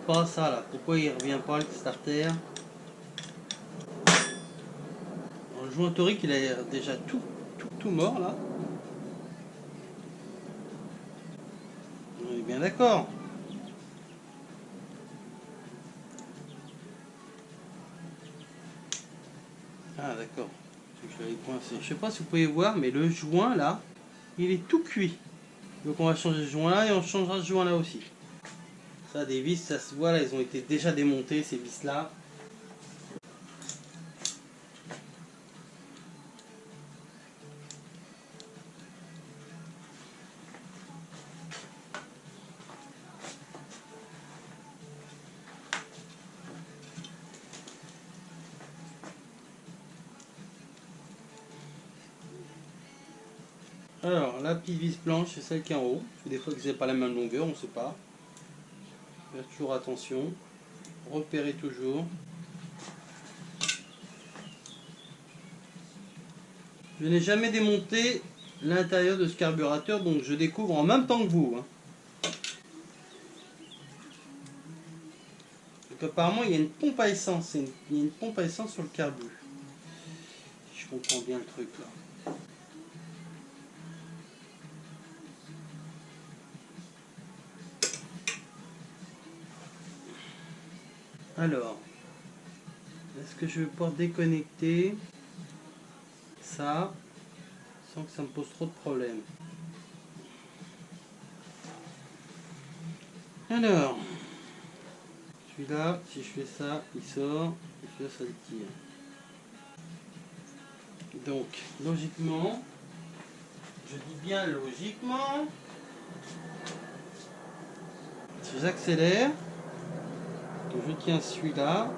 pas ça là. Pourquoi il revient pas le starter? Alors, le joint torique il a déjà tout mort là. On est bien d'accord. Ah d'accord. Je l'avais coincé. Je sais pas si vous pouvez voir, mais le joint là, il est tout cuit. Donc on va changer ce joint là et on changera ce joint là aussi. Ça, des vis, ça se voit là, ils ont été déjà démontés ces vis là. Alors, la petite vis blanche, c'est celle qui est en haut. Des fois, qu'ils n'aient pas la même longueur, on ne sait pas. Faire toujours attention. Repérez toujours. Je n'ai jamais démonté l'intérieur de ce carburateur, donc je découvre en même temps que vous. Donc apparemment, il y a une pompe à essence. Il y a une pompe à essence sur le carbu. Si je comprends bien le truc là. Alors, est-ce que je vais pouvoir déconnecter ça sans que ça me pose trop de problèmes? Alors, celui-là, si je fais ça, il sort, et celui-là, ça le tire. Donc, logiquement, je dis bien logiquement, si j'accélère, donc je tiens celui-là,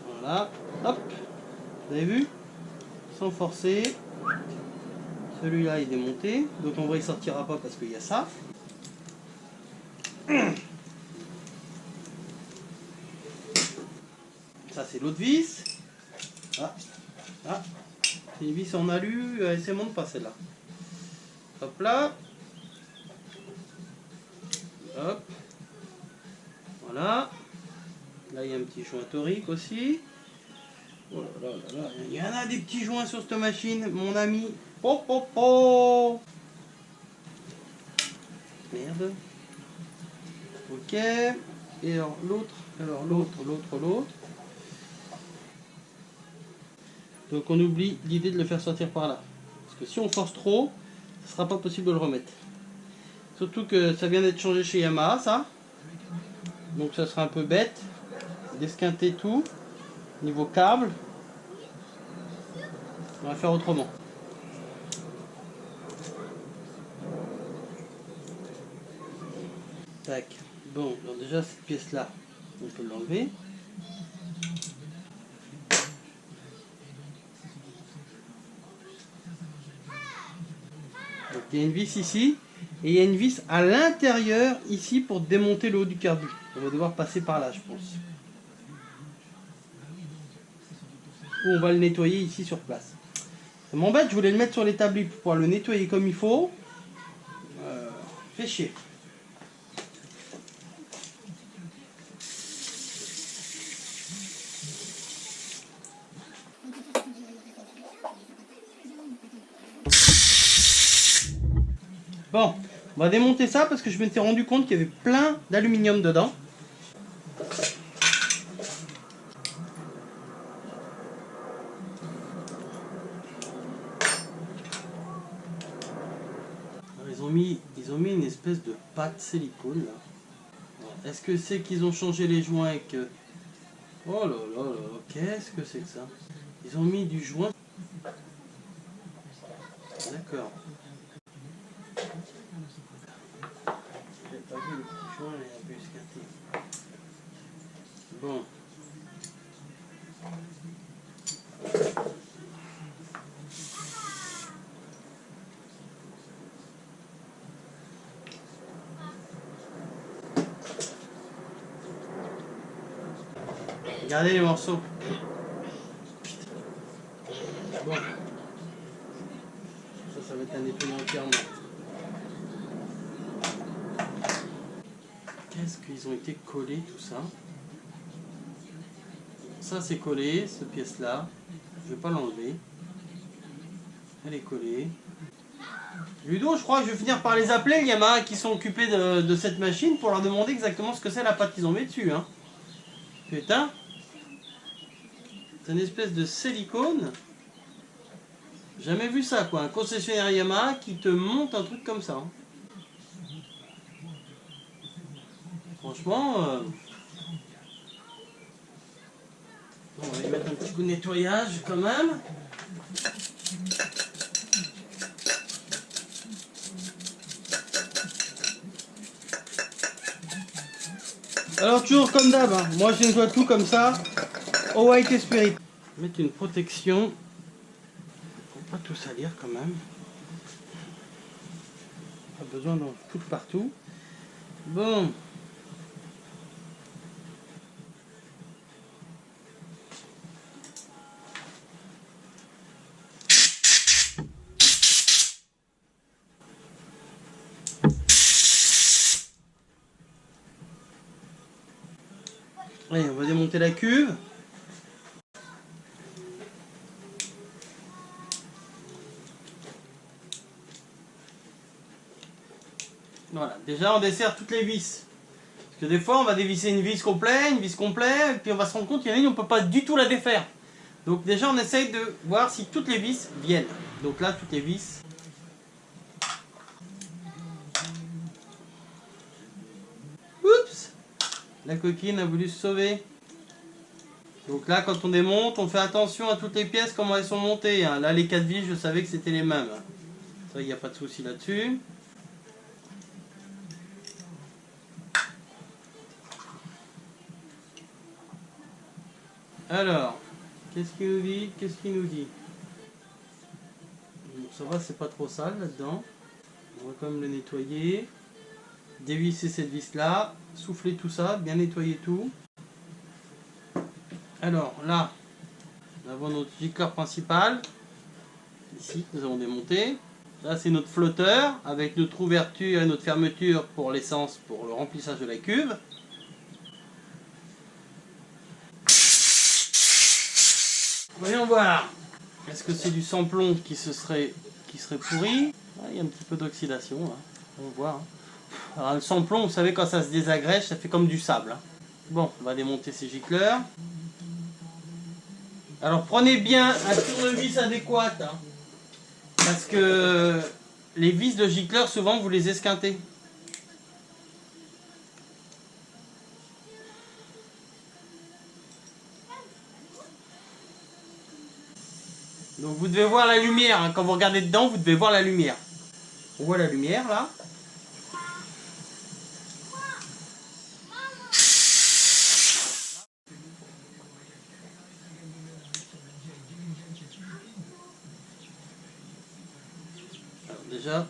voilà, hop, vous avez vu? Sans forcer, celui-là est démonté, donc en vrai il sortira pas parce qu'il y a ça. Ça c'est l'autre vis. Ah, ah. C'est une vis en alu, elle ne monte pas celle-là. Hop là. Hop. Voilà. Là il y a un petit joint torique aussi. Oh là là là là. Il y en a des petits joints sur cette machine, mon ami. Oh oh oh. Merde. Ok. Et alors l'autre. Donc on oublie l'idée de le faire sortir par là. Parce que si on force trop, ce ne sera pas possible de le remettre. Surtout que ça vient d'être changé chez Yamaha, ça. Donc ça sera un peu bête d'esquinter tout. Niveau câble, on va faire autrement. Tac. Bon, alors déjà cette pièce-là, on peut l'enlever. Donc il y a une vis ici et il y a une vis à l'intérieur ici pour démonter le haut du carbu. On va devoir passer par là, je pense. Ou on va le nettoyer ici sur place. Ça m'embête, je voulais le mettre sur l'établi pour pouvoir le nettoyer comme il faut. Fait chier. Bon, on va démonter ça parce que je m'étais rendu compte qu'il y avait plein d'aluminium dedans. Ils ont mis une espèce de pâte silicone là. Est-ce que c'est qu'ils ont changé les joints et que... Oh là là là, qu'est-ce que c'est que ça? Ils ont mis du joint. D'accord. J'ai pas vu le petit joint, il est un peu esquinté. Bon. Regardez les morceaux. Bon. Ça va être un nettoyant entièrement. Ok. Est-ce qu'ils ont été collés tout ça? Ça c'est collé, cette pièce là. Je vais pas l'enlever. Elle est collée. Ludo, je crois que je vais finir par les appeler, les Yamaha qui sont occupés de cette machine, pour leur demander exactement ce que c'est la pâte qu'ils ont mis dessus. Hein. Putain. C'est une espèce de silicone. Jamais vu ça quoi, un concessionnaire Yamaha qui te monte un truc comme ça. Hein. Franchement, on va y mettre un petit coup de nettoyage quand même. Alors toujours comme d'hab, hein. Moi je nettoie tout comme ça, au White Spirit. Mettre une protection, pour pas tout salir quand même. Pas besoin d'en foutre partout. Bon. Allez, on va démonter la cuve. Voilà, déjà on dessert toutes les vis. Parce que des fois on va dévisser une vis complète, et puis on va se rendre compte qu'il y en a une, on ne peut pas du tout la défaire. Donc déjà on essaye de voir si toutes les vis viennent. Donc là toutes les vis. Oups! La coquine a voulu se sauver. Donc là quand on démonte, on fait attention à toutes les pièces, comment elles sont montées. Hein. Là les 4 vis, je savais que c'était les mêmes. Ça, il n'y a pas de souci là-dessus. Alors, qu'est-ce qu'il nous dit? Qu'est-ce qu'il nous dit? Bon, ça va, c'est pas trop sale là-dedans. On va quand même le nettoyer. Dévisser cette vis-là. Souffler tout ça, bien nettoyer tout. Alors, là, nous avons notre gicleur principal. Ici, nous avons démonté. Là, c'est notre flotteur avec notre ouverture et notre fermeture pour l'essence, pour le remplissage de la cuve. Voyons voir. Est-ce que c'est du sans-plomb qui serait pourri? Ah, il y a un petit peu d'oxydation. On voit. Hein. Alors, le sans-plomb, vous savez, quand ça se désagrège, ça fait comme du sable. Hein. Bon, on va démonter ces gicleurs. Alors, prenez bien un tournevis adéquat. Hein, parce que les vis de gicleurs, souvent, vous les esquintez. Donc vous devez voir la lumière, hein. Quand vous regardez dedans, vous devez voir la lumière. On voit la lumière là. Alors déjà.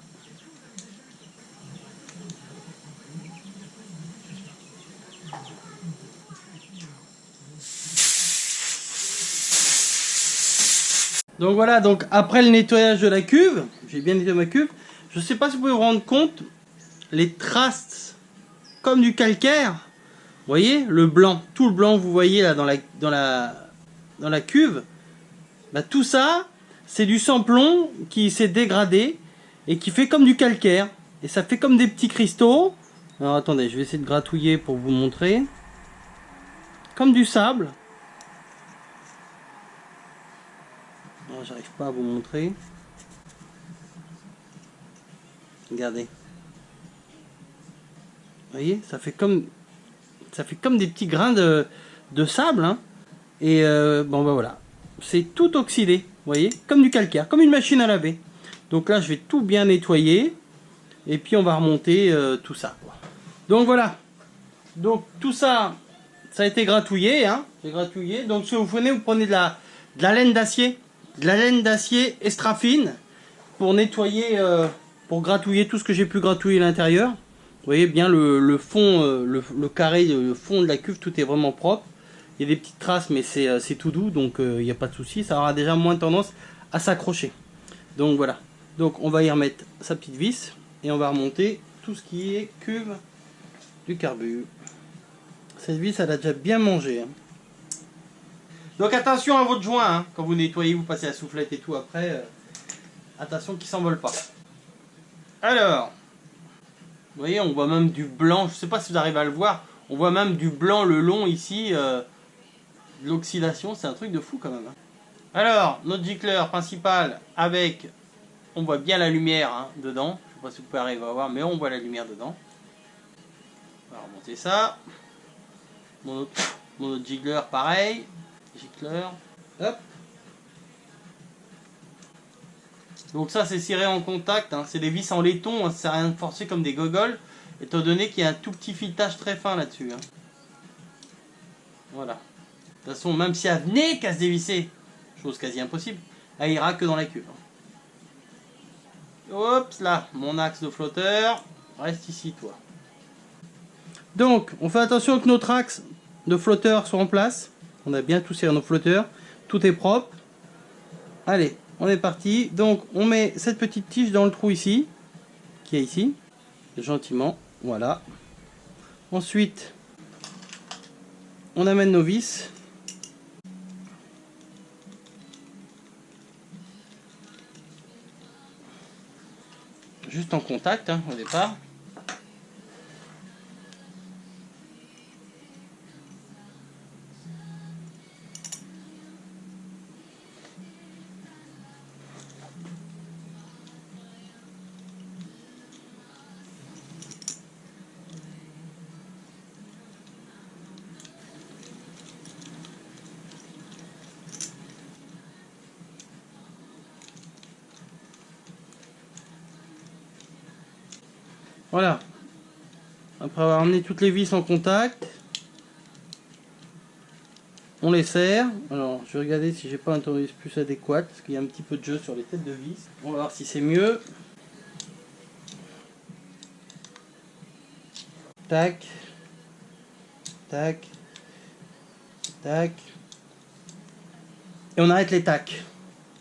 Donc voilà, donc après le nettoyage de la cuve, j'ai bien nettoyé ma cuve, je ne sais pas si vous pouvez vous rendre compte, les traces comme du calcaire, vous voyez, le blanc, tout le blanc que vous voyez là dans la cuve, bah, tout ça, c'est du sans-plomb qui s'est dégradé et qui fait comme du calcaire. Et ça fait comme des petits cristaux. Alors attendez, je vais essayer de gratouiller pour vous montrer. Comme du sable. J'arrive pas à vous montrer. Regardez. Vous voyez, ça fait comme des petits grains de sable. Hein. Et bon ben voilà. C'est tout oxydé. Vous voyez, comme du calcaire, comme une machine à laver. Donc là, je vais tout bien nettoyer. Et puis on va remonter tout ça. Quoi. Donc voilà. Donc tout ça, ça a été gratouillé. Hein. J'ai gratouillé. Donc si vous venez, vous prenez de la laine d'acier. De la laine d'acier extra fine pour nettoyer, pour gratouiller tout ce que j'ai pu gratouiller à l'intérieur. Vous voyez bien le fond, le carré, le fond de la cuve, tout est vraiment propre. Il y a des petites traces, mais c'est tout doux, donc il n'y a pas de souci. Ça aura déjà moins tendance à s'accrocher. Donc voilà. Donc on va y remettre sa petite vis et on va remonter tout ce qui est cuve du carbu. Cette vis, elle a déjà bien mangé. Hein. Donc attention à votre joint, hein. Quand vous nettoyez, vous passez la soufflette et tout après. Attention qu'il s'envole pas. Alors, vous voyez, on voit même du blanc. Je sais pas si vous arrivez à le voir. On voit même du blanc le long ici. L'oxydation, c'est un truc de fou quand même. Hein. Alors, notre gicleur principal avec, on voit bien la lumière hein, dedans. Je sais pas si vous pouvez arriver à voir, mais on voit la lumière dedans. On va remonter ça. Mon autre gicleur, pareil. Gicleur. Hop. Donc ça, c'est ciré en contact. Hein. C'est des vis en laiton. Hein. Ça sert à rien de forcer comme des gogoles. Étant donné qu'il y a un tout petit filetage très fin là-dessus. Hein. Voilà. De toute façon, même si elle venait qu'à se dévisser, chose quasi impossible, elle ira que dans la cuve. Oups, là, mon axe de flotteur, reste ici, toi. Donc, on fait attention que notre axe de flotteur soit en place. On a bien tout serré nos flotteurs. Tout est propre. Allez, on est parti. Donc, on met cette petite tige dans le trou ici, qui est ici, gentiment. Voilà. Ensuite, on amène nos vis. Juste en contact hein, au départ. Voilà. Après avoir amené toutes les vis en contact, on les serre. Alors, je vais regarder si j'ai pas un tournevis plus adéquat, parce qu'il y a un petit peu de jeu sur les têtes de vis. On va voir si c'est mieux. Tac. Tac. Tac. Et on arrête les tacs.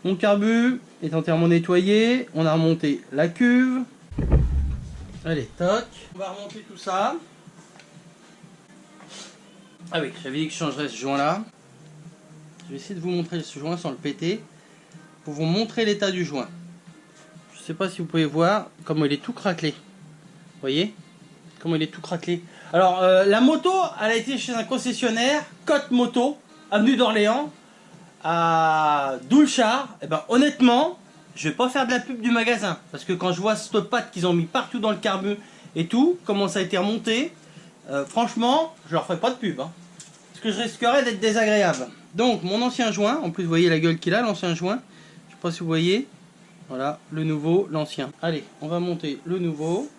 Mon carbu est entièrement nettoyé. On a remonté la cuve. Allez, toc. On va remonter tout ça. Ah oui, j'avais dit que je changerais ce joint là. Je vais essayer de vous montrer ce joint sans le péter. Pour vous montrer l'état du joint. Je ne sais pas si vous pouvez voir comment il est tout craquelé. Vous voyez? Comment il est tout craquelé. Alors, la moto, elle a été chez un concessionnaire, Côte Moto, avenue d'Orléans, à Doulchard. Et ben honnêtement, je vais pas faire de la pub du magasin. Parce que quand je vois cette patte qu'ils ont mis partout dans le carbu et tout, comment ça a été remonté, franchement, je leur ferai pas de pub. Hein. Parce que je risquerais d'être désagréable. Donc, mon ancien joint, en plus vous voyez la gueule qu'il a, l'ancien joint. Je sais pas si vous voyez. Voilà, le nouveau, l'ancien. Allez, on va monter le nouveau.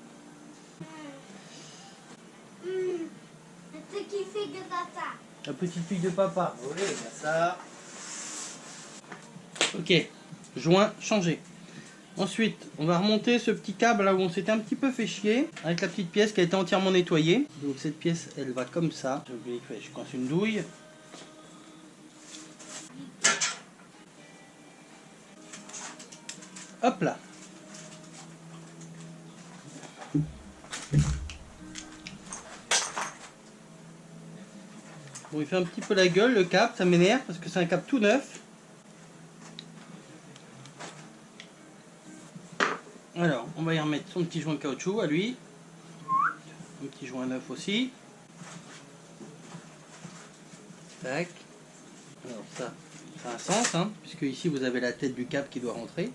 La petite fille de papa. La petite fille de papa. Oui, ben ça. Ok, joint changé. Ensuite, on va remonter ce petit câble là où on s'était un petit peu fait chier. Avec la petite pièce qui a été entièrement nettoyée. Donc cette pièce, elle va comme ça. J'ai oublié que je coince une douille. Hop là. Bon, il fait un petit peu la gueule le câble, ça m'énerve parce que c'est un câble tout neuf. Alors, on va y remettre son petit joint de caoutchouc à lui. Un petit joint neuf aussi. Tac. Alors ça a un sens, hein, puisque ici vous avez la tête du câble qui doit rentrer.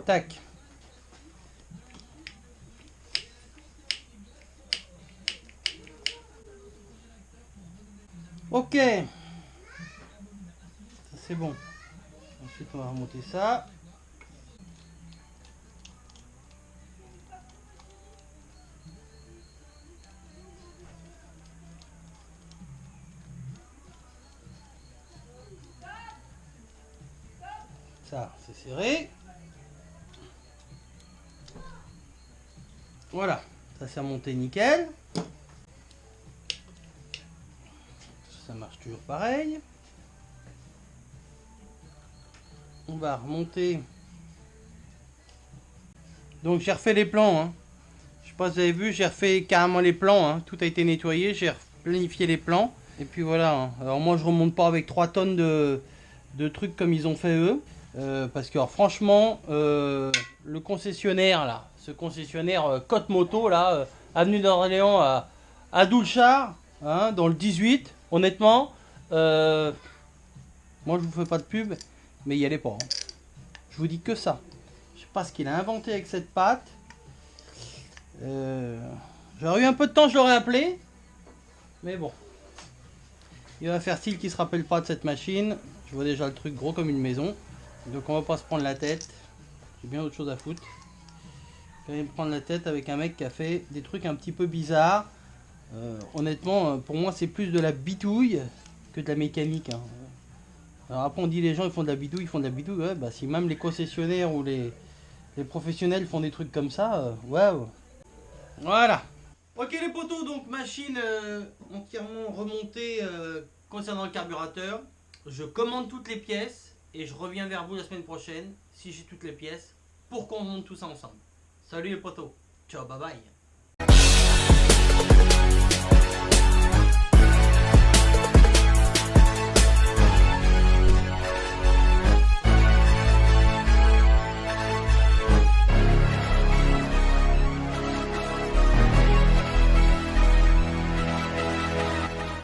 Tac. Ok. Ça c'est bon. Ensuite on va remonter ça. ça c'est serré. Voilà, ça c'est remonté nickel. Ça marche toujours pareil. On va remonter. Donc j'ai refait les plans. Hein. Je sais pas si vous avez vu, j'ai refait carrément les plans. Hein. Tout a été nettoyé, j'ai planifié les plans. Et puis voilà. Hein. Alors moi je remonte pas avec 3 tonnes de trucs comme ils ont fait eux. Parce que alors, franchement, le concessionnaire là, ce concessionnaire Côte Moto là, avenue d'Orléans à Doulchard, hein, dans le 18, honnêtement, moi je vous fais pas de pub, mais y allez pas. Hein. Je vous dis que ça. Je sais pas ce qu'il a inventé avec cette pâte. J'aurais eu un peu de temps, je l'aurais appelé, mais bon. Il va faire style qu'il se rappelle pas de cette machine. Je vois déjà le truc gros comme une maison. Donc on va pas se prendre la tête. J'ai bien autre chose à foutre. Je vais me prendre la tête avec un mec qui a fait des trucs un petit peu bizarres. Honnêtement, pour moi c'est plus de la bidouille que de la mécanique. Hein. Alors après on dit les gens ils font de la bidouille, ils font de la bidouille. Ouais, bah si même les concessionnaires ou les professionnels font des trucs comme ça, waouh. Voilà. Ok les potos, donc machine entièrement remontée concernant le carburateur. Je commande toutes les pièces et je reviens vers vous la semaine prochaine si j'ai toutes les pièces pour qu'on monte tout ça ensemble. Salut les potos. Ciao, bye bye.